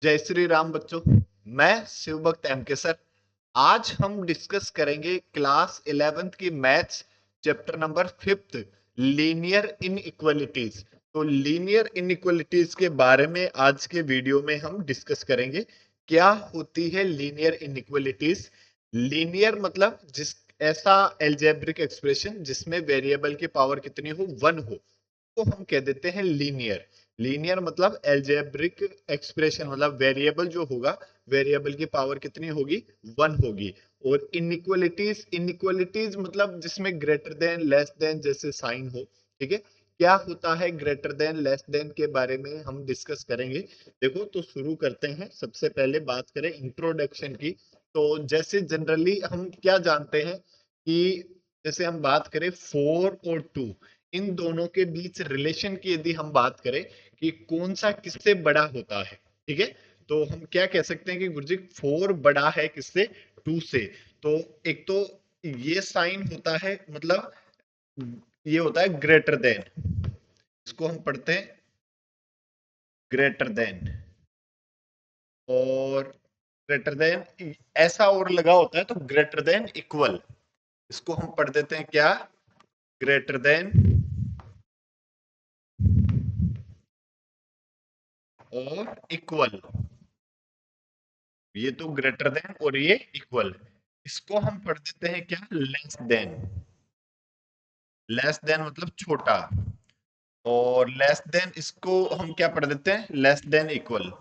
जय श्री राम बच्चों। मैं शिवभक्त एम के सर। आज हम डिस्कस करेंगे क्लास 11th की maths chapter number 5th linear inequalities. तो लीनियर इनइक्वालिटीज के बारे में आज के वीडियो में हम डिस्कस करेंगे। क्या होती है लीनियर इनइक्वालिटीज? लीनियर मतलब जिस ऐसा एल्जेब्रिक एक्सप्रेशन जिसमें वेरिएबल की पावर कितनी हो, 1 हो, को हम कह देते हैं लीनियर। लीनियर मतलब एल्जेब्रिक एक्सप्रेशन, मतलब वेरिएबल जो होगा, वेरिएबल की पावर कितनी होगी, 1 होगी। और इनइक्वालिटीज, इनइक्वालिटीज मतलब जिसमें ग्रेटर देन लेस देन जैसे साइन हो। ठीक है, क्या होता है ग्रेटर देन लेस देन के बारे में हम डिस्कस करेंगे। देखो, तो शुरू करते हैं। सबसे पहले बात करें इंट्रोडक्शन की। तो जैसे जनरली हम क्या जानते हैं कि जैसे हम बात करें 4 और 2, इन दोनों के बीच रिलेशन की यदि हम बात करें कि कौन सा किससे बड़ा होता है, ठीक है, तो हम क्या कह सकते हैं कि गुरुजी 4 बड़ा है किससे, 2 से। तो एक तो ये साइन होता है, मतलब ये होता है ग्रेटर देन, इसको हम पढ़ते हैं ग्रेटर देन। और ग्रेटर देन ऐसा और लगा होता है तो ग्रेटर देन इक्वल, इसको हम पढ़ देते हैं क्या, ग्रेटर देन और इक्वल। ये तो ग्रेटर देन और ये इक्वल, इसको हम पढ़ देते हैं क्या, लेस देन। लेस देन मतलब छोटा, और लेस देन इसको हम क्या पढ़ देते हैं, less than equal.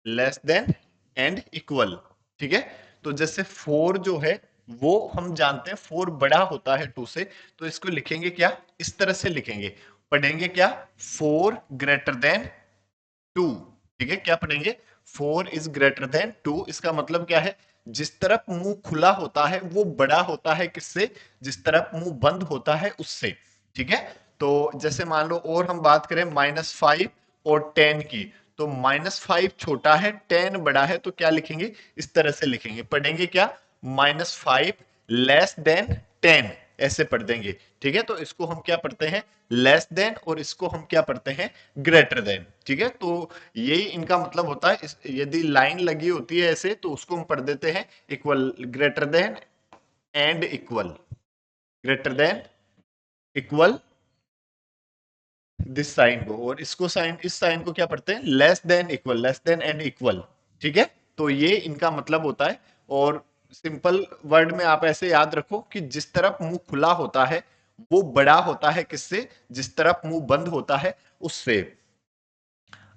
Less than and equal, ठीक है। तो जैसे 4 जो है वो हम जानते हैं 4 बड़ा होता है 2 से, तो इसको लिखेंगे क्या, इस तरह से लिखेंगे, पढ़ेंगे क्या, 4 ग्रेटर देन 2। ठीक है, क्या पढ़ेंगे, 4 इज ग्रेटर देन 2। इसका मतलब क्या है, जिस तरफ मुंह खुला होता है वो बड़ा होता है किससे, जिस तरफ मुंह बंद होता है उससे। ठीक है, तो जैसे मान लो और हम बात करें -5 और 10 की, तो -5 छोटा है, 10 बड़ा है, तो क्या लिखेंगे, इस तरह से लिखेंगे, पढ़ेंगे क्या, -5 लेस देन 10, ऐसे पढ़ देंगे। ठीक है, तो इसको हम क्या पढ़ते हैं, लेस देन, और इसको हम क्या पढ़ते हैं, ग्रेटर देन। ठीक है, तो यही इनका मतलब होता है। यदि लाइन लगी होती है ऐसे तो उसको हम पढ़ देते हैं equal, greater than and equal, greater than equal this sign को, और इसको साइन, इस साइन को क्या पढ़ते हैं, less than equal, less than and equal. ठीक है, तो ये इनका मतलब होता है। और सिंपल वर्ड में आप ऐसे याद रखो कि जिस तरफ मुंह खुला होता है वो बड़ा होता है किससे, जिस तरफ मुंह बंद होता है उससे।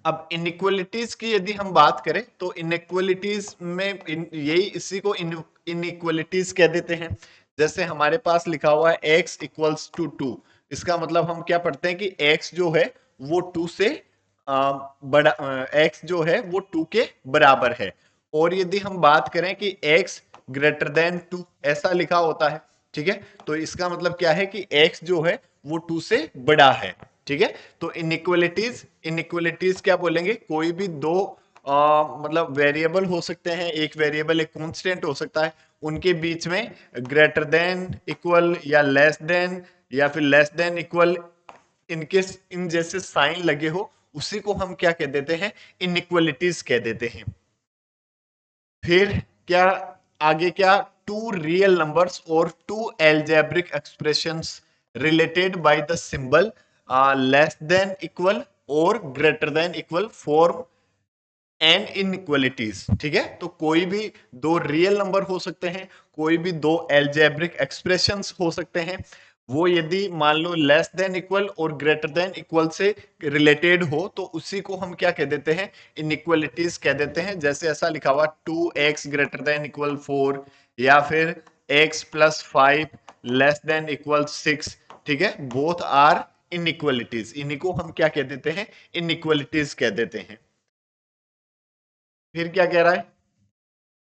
अब इनइक्वलिटीज की यदि हम बात करें तो इनइक्वलिटीज में यही इसी को इनइक्वलिटीज कह देते हैं। जैसे हमारे पास लिखा हुआ है x इक्वल्स टू 2, इसका मतलब हम क्या पढ़ते हैं कि x जो है वो 2 से बड़ा, x जो है वो 2 के बराबर है। और यदि हम बात करें कि x ग्रेटर देन 2, ऐसा लिखा होता है। ठीक है, तो इसका मतलब क्या है कि x जो है वो 2 से बड़ा है। ठीक है, तो इनइक्वलिटीज, इनइक्वलिटीज क्या बोलेंगे, कोई भी दो मतलब वेरिएबल हो सकते हैं, एक वेरिएबल एक कांस्टेंट हो सकता है, उनके बीच में ग्रेटर देन इक्वल या लेस देन या फिर लेस देन इक्वल, इनके इन जैसे साइन लगे हो, उसी को हम क्या कह देते हैं, इनइक्वलिटीज कह देते हैं। फिर क्या, आगे क्या, टू रियल नंबर्स और two algebraic expressions related by the symbol less than equal और greater than equal form and inequalities. ठीक है, तो कोई भी दो रियल नंबर हो सकते हैं, कोई भी दो एल्जेब्रिक एक्सप्रेशंस हो सकते हैं, वो यदि मान लो लेस देन इक्वल और ग्रेटर देन इक्वल से रिलेटेड हो तो उसी को हम क्या कह देते हैं, इनइक्वलिटीज कह देते हैं। जैसे ऐसा लिखा हुआ 2x ग्रेटर देन इक्वल 4, या फिर x plus 5 less than equal 6। ठीक है, बोथ आर इनइक्वलिटीज, इन्हीं को हम क्या कह देते हैं, इनइक्वलिटीज कह देते हैं। फिर क्या कह रहा है,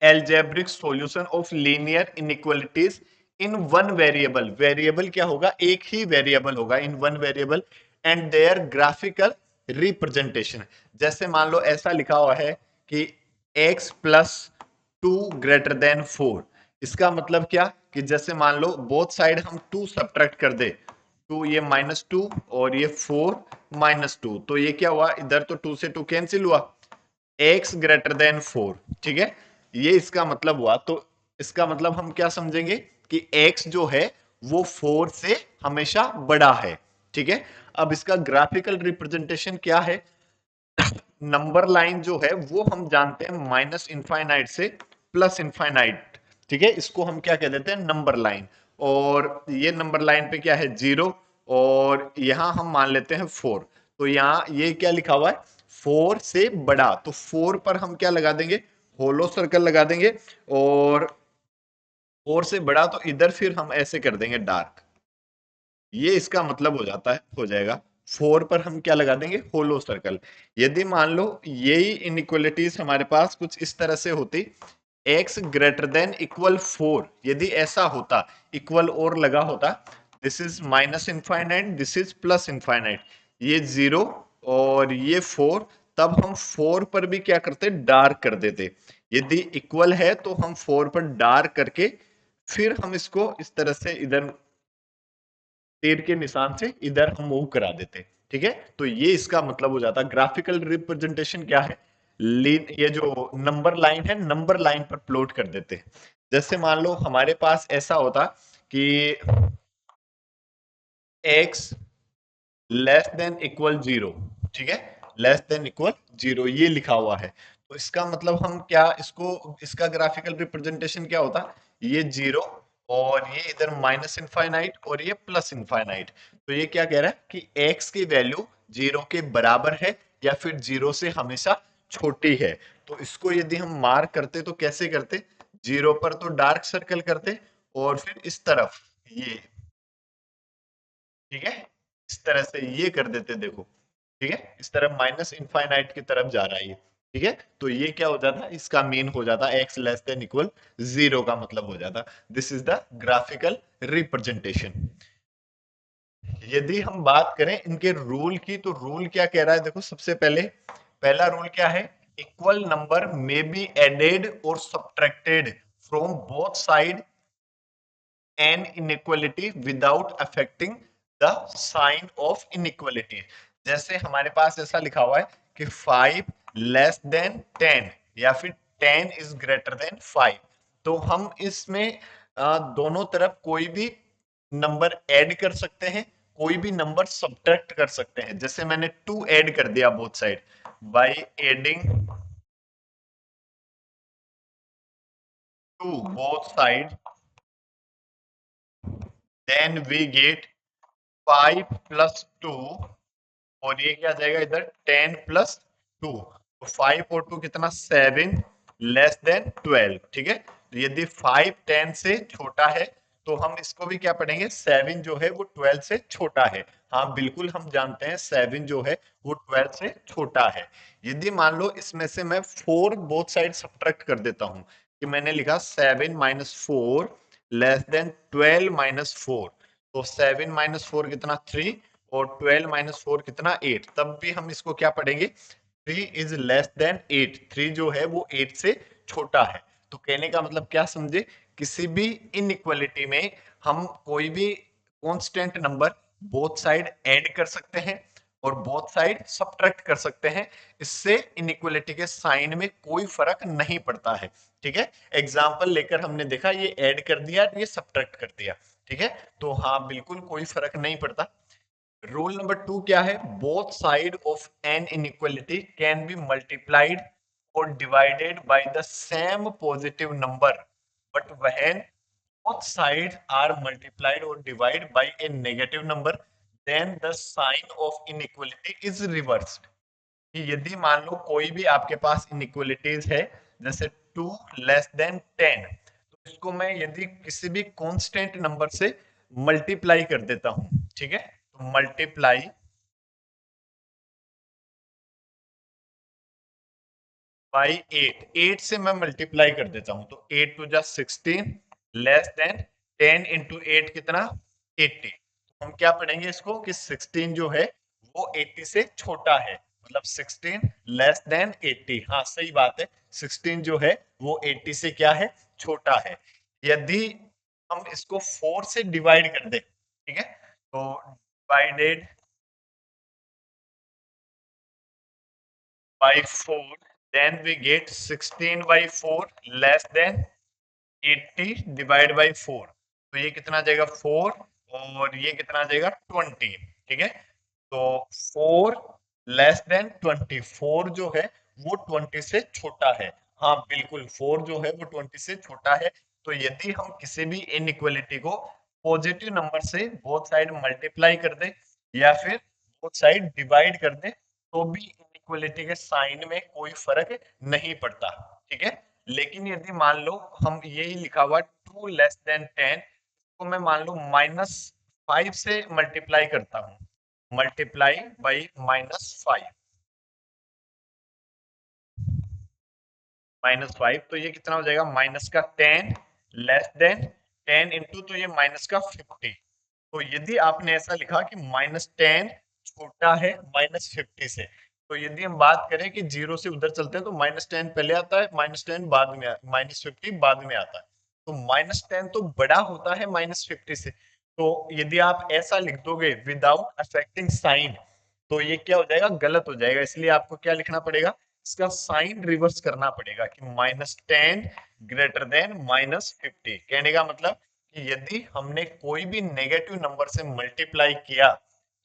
algebraic solution of linear inequalities in one variable, variable क्या होगा, एक ही वेरिएबल होगा, in one variable and their graphical representation. जैसे मान लो ऐसा लिखा हुआ है कि x प्लस 2 ग्रेटर देन 4, इसका मतलब क्या कि जैसे मान लो बोथ साइड हम 2 सब्ट्रैक्ट कर दे, 2 ये -2 और ये 4 -2, तो ये क्या हुआ, इधर तो 2 से 2 कैंसिल हुआ, x ग्रेटर देन 4, ठीक है, ये इसका मतलब हुआ। तो इसका मतलब हम क्या समझेंगे कि x जो है वो 4 से हमेशा बड़ा है, ठीक है। अब इसका ग्राफिकल रिप्रेजेंटेशन क्या है, नंबर लाइन जो है वो हम जानते हैं माइनस इनफाइनाइट से प्लस इनफाइनाइट, ठीक है, इसको हम क्या कह देते हैं, नंबर लाइन। और ये नंबर लाइन पे क्या है, 0, और यहां हम मान लेते हैं 4। तो यहाँ ये क्या लिखा हुआ है, 4 से बड़ा, तो 4 पर हम क्या लगा देंगे, होलो सर्कल लगा देंगे, और 4 से बड़ा तो इधर फिर हम ऐसे कर देंगे डार्क, ये इसका मतलब हो जाता है, हो जाएगा। 4 पर हम क्या लगा देंगे, होलो सर्कल। यदि मान लो यही इनइक्वालिटीज हमारे पास कुछ इस तरह से होती, x ग्रेटर देन इक्वल 4, यदि ऐसा होता, इक्वल और लगा होता, this is minus infinite, this is plus infinite, ये 0 और ये 4, तब हम 4 पर भी क्या करते, डार्क कर देते। यदि इक्वल है तो हम 4 पर डार्क करके फिर हम इसको इस तरह से इधर तीर के निशान से इधर हम मूव करा देते, ठीक है। तो ये इसका मतलब हो जाता। ग्राफिकल रिप्रेजेंटेशन क्या है, ये जो नंबर लाइन है, नंबर लाइन पर प्लॉट कर देते। जैसे मान लो हमारे पास ऐसा होता कि x लेस देन इक्वल 0, ठीक है, लेस देन इक्वल 0 ये लिखा हुआ है। तो इसका मतलब हम क्या, इसको इसका ग्राफिकल रिप्रेजेंटेशन क्या होता, ये 0 और ये इधर माइनस इनफाइनाइट और ये प्लस इनफाइनाइट। तो ये क्या कह रहा है कि x की वैल्यू 0 के बराबर है या फिर 0 से हमेशा छोटी है। तो इसको यदि हम मार्क करते तो कैसे करते, 0 पर तो डार्क सर्कल करते, और फिर इस तरफ ये, ठीक है, इस तरह से ये कर देते, देखो, ठीक है, इस तरह माइनस इनफाइनाइट की तरफ जा रहा है ये, ठीक है। तो ये क्या हो जाता, इसका मीन हो जाता x लेस देन इक्वल 0 का मतलब हो जाता। This is the graphical representation. यदि हम बात करें इनके रूल की, तो रूल क्या कह रहा है, देखो, सबसे पहले पहला रूल क्या है, equal number may be added और subtracted from both side an inequality without affecting the sign of inequality। जैसे हमारे पास ऐसा लिखा हुआ है कि 5 लेस देन 10 या फिर 10 इज ग्रेटर देन 5, तो हम इसमें दोनों तरफ कोई भी नंबर ऐड कर सकते हैं, कोई भी नंबर सब्ट्रैक्ट कर सकते हैं। जैसे मैंने 2 ऐड कर दिया both side, by adding 2 both side, then we get 5 plus 2, और ये क्या आ जाएगा इधर, 10 प्लस 2, तो 5 और 2 कितना, 7 लेस देन 12, ठीक है। तो यदि 5 10 से छोटा है तो हम इसको भी क्या पढ़ेंगे, 7 जो है वो 12 से छोटा है। हाँ बिल्कुल, हम जानते हैं 7 जो है वो 12 से छोटा है। यदि मान लो इसमें से मैं 4 बोथ साइड सब्ट्रैक्ट कर देता हूं, कि मैंने लिखा 7 माइनस 4 लेस देन 12 माइनस 4, तो 7 माइनस 4 कितना, 3, और 12 माइनस 4 कितना, 8, तब भी हम इसको क्या पढ़ेंगे, 3 इज लेस देन 8, 3 जो है वो 8 से छोटा है। तो कहने का मतलब क्या समझे, किसी भी इनइक्वालिटी में हम कोई भी constant number both side add कर सकते हैं और बोथ साइड सब्ट्रैक्ट कर सकते हैं, इससे इनइक्वालिटी के साइन में कोई फर्क नहीं पड़ता है, ठीक है। एग्जाम्पल लेकर हमने देखा, ये ऐड कर दिया, ये सब्ट्रैक्ट कर दिया, ठीक है। तो हाँ बिल्कुल कोई फर्क नहीं पड़ता। रूल नंबर 2 क्या है, both side of an inequality can be multiplied और divided by the same positive number, but when both sides are multiplied or divided by a negative number, then the sign of inequality is reversed। कि यदि मान लो कोई भी आपके पास inequalities है, जैसे 2 less than 10, तो इसको मैं यदि किसी भी कांस्टेंट नंबर से मल्टीप्लाई कर देता हूं, ठीक है, तो मल्टीप्लाई बाई 8, 8 से मैं मल्टीप्लाई कर देता हूं, तो 8 टू जा 16 लेस देन 10 इंटू 8 कितना, 80। हम क्या पढ़ेंगे इसको कि 16 जो है वो 80 से छोटा है, मतलब 16 लेस देन 80, हाँ सही बात है, 16 जो है वो 80 से क्या है, छोटा है। यदि हम इसको 4 से डिवाइड कर दे, ठीक है, तो divided by 4, then we get 16 by 4 less than 80 divide by 4। तो ये कितना आ जाएगा 4 और ये कितना आ जाएगा 20। ठीक है, तो 4 लेस देन 24 जो है वो 20 से छोटा है। हाँ बिल्कुल, 4 जो है वो 20 से छोटा है। तो यदि हम किसी भी इनइक्वालिटी को पॉजिटिव नंबर से बोथ साइड मल्टीप्लाई कर दे या फिर बोथ साइड डिवाइड कर दे तो भी इनइक्वालिटी के साइन में कोई फर्क नहीं पड़ता। ठीक है, लेकिन यदि मान लो हम यही लिखा हुआ 2 लेस देन 10 को मैं मान लो -5 से मल्टीप्लाई करता हूँ, मल्टीप्लाई बाई -5, -5 तो ये कितना हो जाएगा माइनस का 10 लेस देन 10 इंटू तो ये माइनस का 50। तो यदि आपने ऐसा लिखा कि -10 छोटा है -50 से, तो यदि हम बात करें कि जीरो से उधर चलते हैं तो -10 पहले आता है, -10 बाद में, -50 बाद में आता है। तो -10 तो बड़ा होता है -50 से। तो यदि आप ऐसा लिख दोगे विदाउट अफेक्टिंग साइन तो ये क्या हो जाएगा, गलत हो जाएगा। इसलिए आपको क्या लिखना पड़ेगा, इसका साइन रिवर्स करना पड़ेगा कि -10 ग्रेटर देन -50। कहने का मतलब कि यदि हमने कोई भी नेगेटिव नंबर से मल्टीप्लाई किया,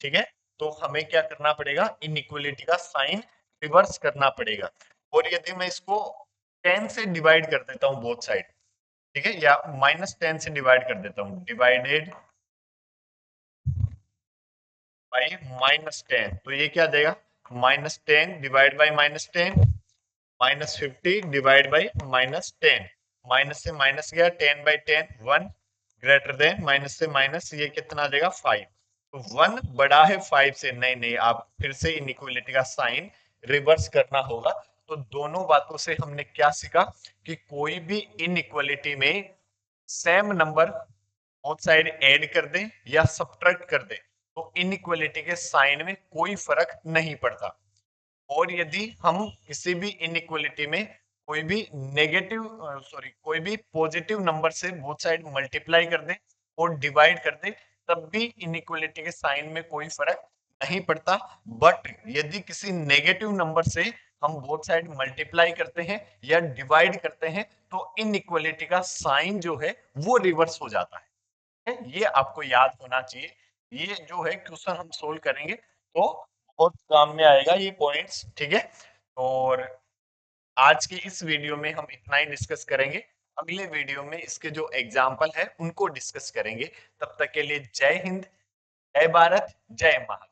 ठीक है, तो हमें क्या करना पड़ेगा, इनइक्वालिटी का साइन रिवर्स करना पड़ेगा। और यदि मैं इसको 10 से डिवाइड कर देता हूँ बोथ साइड, ठीक है, या -10 से डिवाइड कर देता हूँ, डिवाइडेड बाई -10, तो ये क्या देगा, -10 divide by -10, -50 divide by -10, minus से माइनस गया, 10 बाई 10 1 ग्रेटर देन, माइनस से माइनस ये कितना आ जाएगा 5। तो 1 बड़ा है 5 से, नहीं नहीं, आप फिर से इनइक्वालिटी का साइन रिवर्स करना होगा। तो दोनों बातों से हमने क्या सीखा कि कोई भी इनइक्वालिटी में same number both side add कर दें या सब्ट्रैक्ट कर दें तो इनइक्वालिटी के साइन में कोई फर्क नहीं पड़ता। और यदि हम किसी भी इनइक्वालिटी में कोई भी नेगेटिव कोई भी पॉजिटिव नंबर से बोथ साइड मल्टीप्लाई कर दें और डिवाइड कर दें तब भी इनइक्वालिटी के साइन में कोई फर्क नहीं पड़ता। बट यदि किसी नेगेटिव नंबर से हम बोथ साइड मल्टीप्लाई करते हैं या डिवाइड करते हैं तो इनइक्वालिटी का साइन जो है वो रिवर्स हो जाता है। ये आपको याद होना चाहिए। ये जो है क्वेश्चन हम सोल्व करेंगे तो बहुत काम में आएगा ये पॉइंट्स। ठीक है, और आज की इस वीडियो में हम इतना ही डिस्कस करेंगे। अगले वीडियो में इसके जो एग्जाम्पल है उनको डिस्कस करेंगे। तब तक के लिए जय हिंद, जय भारत, जय महाराष्ट्र।